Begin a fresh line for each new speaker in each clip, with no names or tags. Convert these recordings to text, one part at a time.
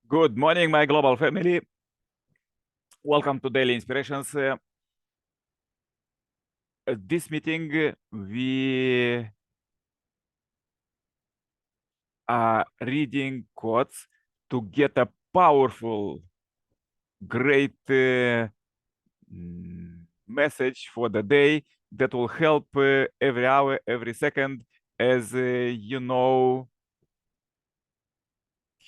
Good morning, my global family. Welcome to Daily Inspirations. At this meeting, we are reading quotes to get a powerful, great message for the day that will help every hour, every second. As you know,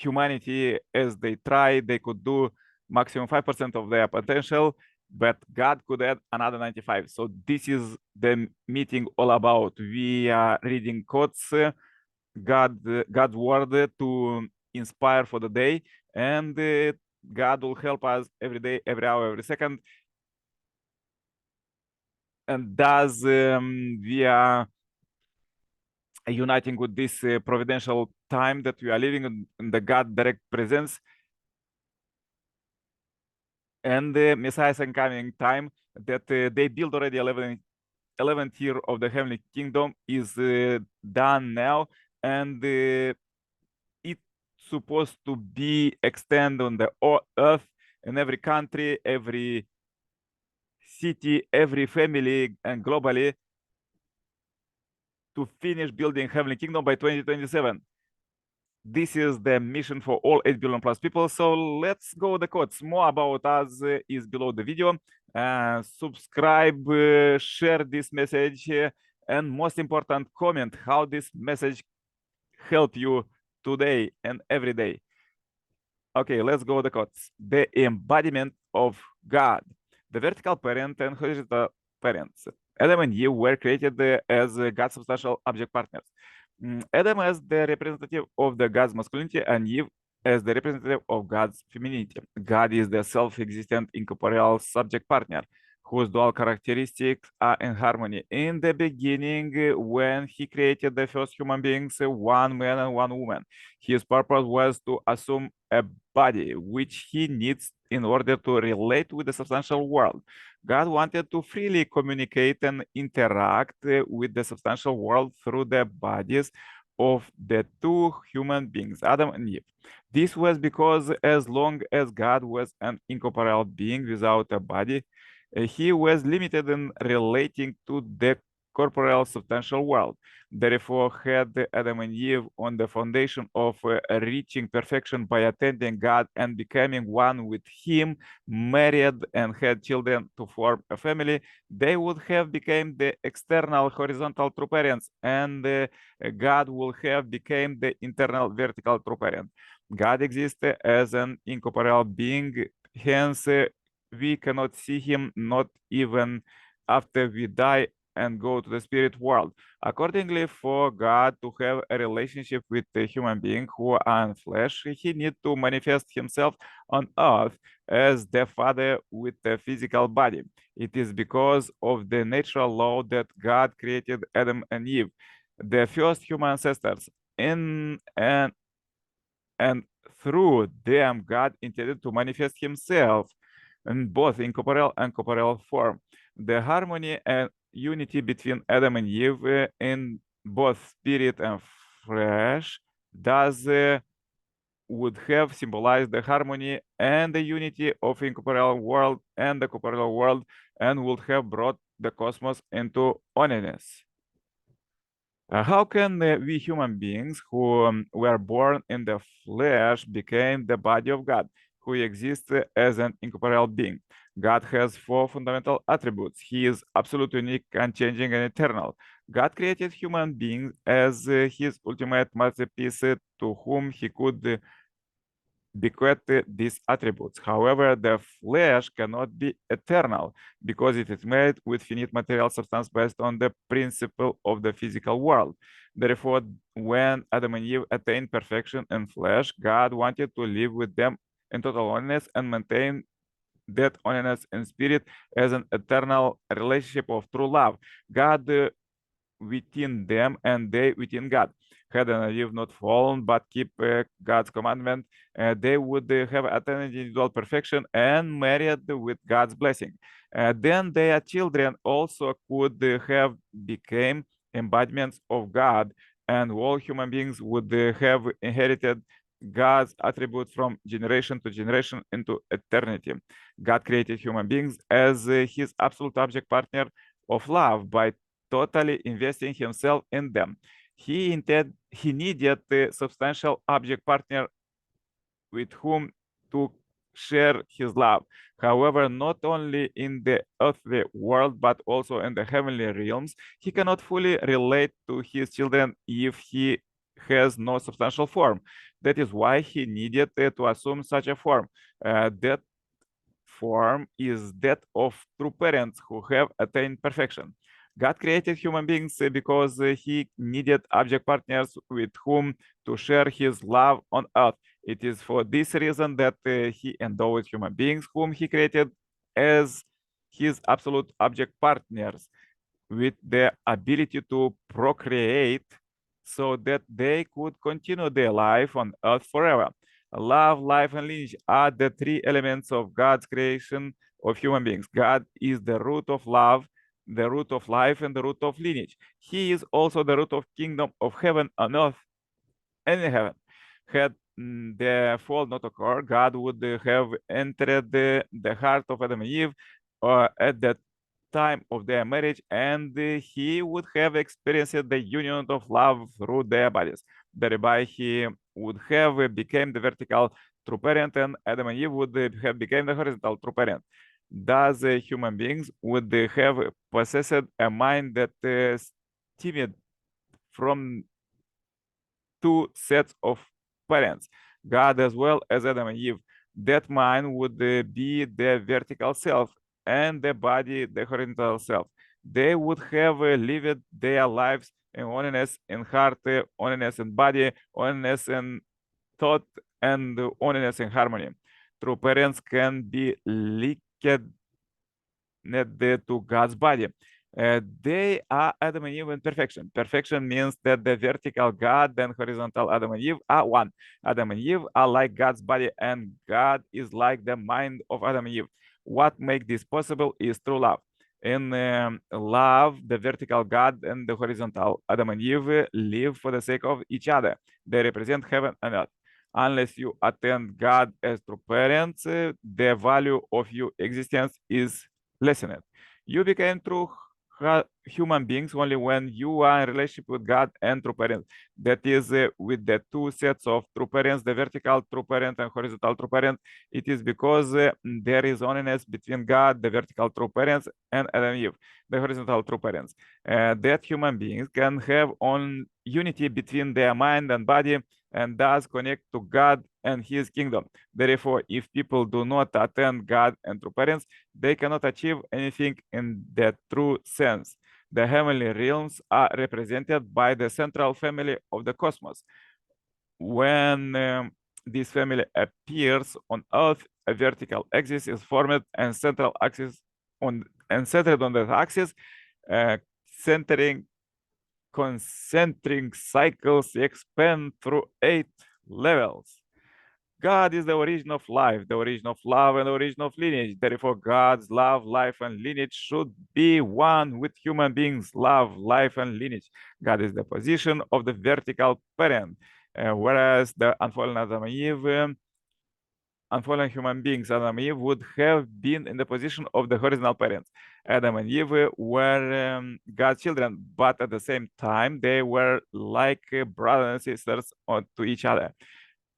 humanity, as they try, they could do maximum 5% of their potential, but God could add another 95. So this is the meeting all about. We are reading quotes, God's word to inspire for the day, and God will help us every day, every hour, every second. And thus, we are uniting with this providential time that we are living in the God direct presence, and the Messiah's incoming time that they build already 11th year of the heavenly kingdom is done now, and it's supposed to be extended on the earth in every country, every city, every family, and globally to finish building heavenly kingdom by 2027. This is the mission for all 8 billion plus people. So let's go the quotes. More about us is below the video. Subscribe, share this message, and most important, comment how this message help you today and every day. Okay, let's go the quotes. The embodiment of God, the vertical parent and horizontal parents. Adam and Eve were created as God's substantial object partners. Adam as the representative of the God's masculinity and Eve as the representative of God's femininity. God is the self-existent incorporeal subject partner whose dual characteristics are in harmony. In the beginning, when he created the first human beings, one man and one woman, his purpose was to assume a body which he needs in order to relate with the substantial world. God wanted to freely communicate and interact with the substantial world through the bodies of the two human beings, Adam and Eve. This was because as long as God was an incorporeal being without a body, he was limited in relating to the corporeal substantial world. Therefore, had Adam and Eve on the foundation of reaching perfection by attending God and becoming one with Him, married and had children to form a family, they would have become the external horizontal true parents, and God would have become the internal vertical true parent. God exists as an incorporeal being, hence we cannot see him, not even after we die and go to the spirit world. Accordingly, for God to have a relationship with a human being who are in flesh, he needs to manifest himself on earth as the Father with a physical body. It is because of the natural law that God created Adam and Eve, the first human ancestors, in and through them God intended to manifest himself in both incorporeal and corporeal form. The harmony and unity between Adam and Eve in both spirit and flesh thus would have symbolized the harmony and the unity of incorporeal world and the corporeal world, and would have brought the cosmos into oneness. How can we human beings who were born in the flesh became the body of God, who exists as an incorporeal being? God has 4 fundamental attributes. He is absolute, unique, unchanging, and eternal. God created human beings as his ultimate masterpiece to whom he could bequeath these attributes. However, the flesh cannot be eternal because it is made with finite material substance based on the principle of the physical world. Therefore, when Adam and Eve attained perfection in flesh, God wanted to live with them in total oneness and maintain that oneness in spirit as an eternal relationship of true love. God within them and they within God. Had Adam and Eve not fallen but keep God's commandment, they would have attained individual perfection and married with God's blessing. Then their children also could have become embodiments of God, and all human beings would have inherited God's attributes from generation to generation into eternity. God created human beings as his absolute object partner of love by totally investing himself in them. He needed a substantial object partner with whom to share his love. However, not only in the earthly world, but also in the heavenly realms, he cannot fully relate to his children if he has no substantial form. That is why he needed to assume such a form. That form is that of true parents who have attained perfection. God created human beings because he needed object partners with whom to share his love on earth. It is for this reason that he endowed human beings whom he created as his absolute object partners with the ability to procreate so that they could continue their life on earth forever. Love, life, and lineage are the three elements of God's creation of human beings. God is the root of love, the root of life, and the root of lineage. He is also the root of kingdom of heaven on earth and in heaven. Had the fall not occurred, God would have entered the heart of Adam and Eve at that time of their marriage, and he would have experienced the union of love through their bodies. Thereby, he would have become the vertical true parent, and Adam and Eve would have become the horizontal true parent. Thus, human beings would have possessed a mind that stemmed from two sets of parents, God as well as Adam and Eve. That mind would be the vertical self and the body the horizontal self. They would have lived their lives in oneness in heart, oneness in body, oneness in thought, and oneness in harmony. True parents can be linked to God's body. They are Adam and Eve in perfection. Perfection means that the vertical God and horizontal Adam and Eve are one. Adam and Eve are like God's body, and God is like the mind of Adam and Eve. What makes this possible is true love. In love, the vertical God and the horizontal Adam and Eve live for the sake of each other. They represent heaven and earth. Unless you attend God as true parents, the value of your existence is lessened. You became true human beings only when you are in relationship with God and true parents. That is, with the two sets of true parents, the vertical true parent and horizontal true parent. It is because there is oneness between God, the vertical true parents, and Adam and Eve, the horizontal true parents. That human beings can have on unity between their mind and body, and thus connect to God and his kingdom. Therefore, if people do not attend God and true parents, they cannot achieve anything in the true sense. The heavenly realms are represented by the central family of the cosmos. When this family appears on Earth, a vertical axis is formed and central axis centered on that axis, centering concentric cycles expand through 8 levels. God is the origin of life, the origin of love, and the origin of lineage. Therefore, God's love, life, and lineage should be one with human beings' love, life, and lineage. God is the position of the vertical parent, whereas the unfallen Adam and Eve, unfallen human beings, Adam and Eve, would have been in the position of the horizontal parents. Adam and Eve were God's children, but at the same time, they were like brothers and sisters to each other.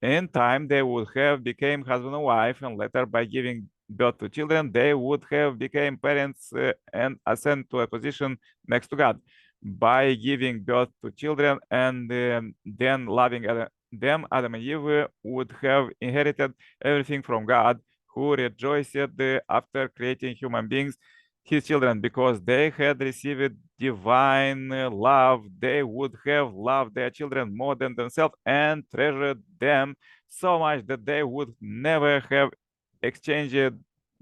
In time, they would have become husband and wife, and later, by giving birth to children, they would have become parents and ascend to a position next to God. By giving birth to children and then loving them, Adam and Eve would have inherited everything from God, who rejoiced after creating human beings, his children, because they had received divine love. They would have loved their children more than themselves and treasured them so much that they would never have exchanged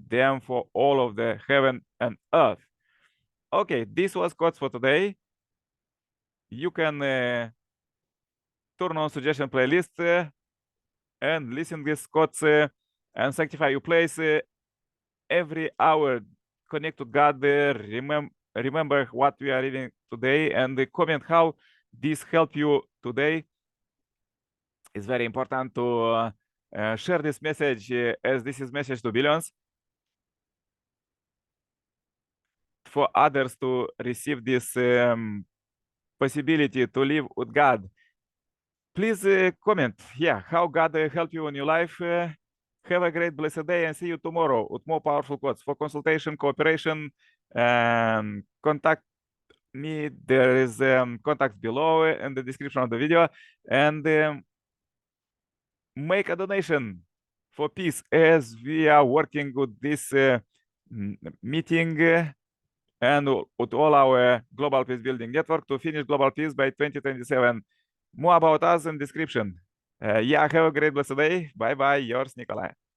them for all of the heaven and earth. Okay, this was quotes for today. You can turn on suggestion playlist and listen these quotes and sanctify your place every hour. Connect to God. Remember what we are reading today and comment how this helped you today. It's very important to share this message as this is message to billions for others to receive this possibility to live with God. Please comment, how God help you in your life. Have a great blessed day and see you tomorrow with more powerful quotes. For consultation, cooperation, contact me. There is contacts below in the description of the video, and make a donation for peace as we are working with this meeting and with all our global peace building network to finish global peace by 2027. More about us in description. Have a great blessed day. Bye bye. Yours, Nicolae.